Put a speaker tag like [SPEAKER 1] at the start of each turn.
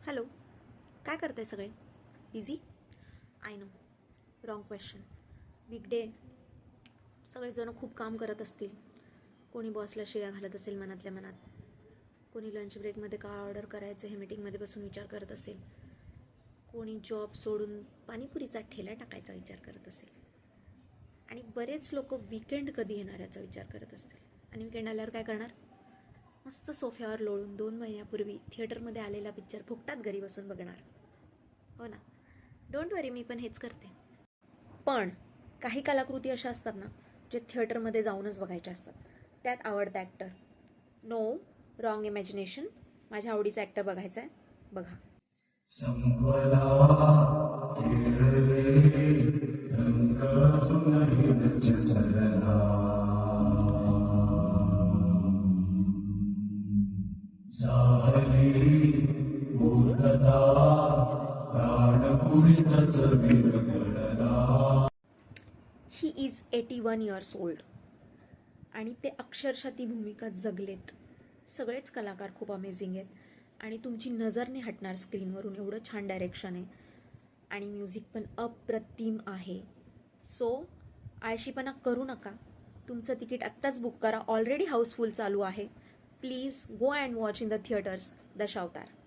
[SPEAKER 1] Hello, काय करताय सगळे? Busy? I know, wrong question. Weekday सगळेजण खूप काम करत असतील. कोणी बॉसला शिव्या घालत असेल मनातल्या मनात, कोणी लंच ब्रेकमध्ये काय ऑर्डर करायचं हे मीटिंगमध्ये बसून विचार करत असेल, कोणी जॉब सोडून पाणीपुरीचा ठेला टाकायचा विचार करत असेल, आणि बरेच लोक वीकेंड कधी येणार याचा विचार करत असतील. आणि वीकेंड आल्यावर काय करणार? मस्त सोफ्यावर लोळून 2 महिन्यापूर्वी थिएटरमध्ये आलेला पिक्चर फुकटात घरी बसून बघणार. हो ना, डोंट वरी, मी पण हेच करते. पण काही कलाकृती अशा असतात ना, जे थिएटरमध्ये जाऊनच बघायच्या असतात. त्यात आवडता ॲक्टर. No wrong imagination. माझ्या आवडीचा ॲक्टर बघायचा आहे, बघा.
[SPEAKER 2] संवला केळरे रंग सुनहिनच सरला झाली पूर्णता प्राणपुळीतच विरघळला.
[SPEAKER 1] He is 81 years old. आणि ते अक्षरशः ती भूमिका जगलेत. सगळेच कलाकार खूप अमेझिंग आहेत आणि तुमची नजर नाही हटणार स्क्रीनवरून, एवढं छान डायरेक्शन आहे आणि म्युझिक पण अप्रतिम आहे. सो आळशीपणा करू नका. तुमचं तिकीट आत्ताच बुक करा. ऑलरेडी हाऊसफुल चालू आहे. Please go and watch in the theatres Dashavatar.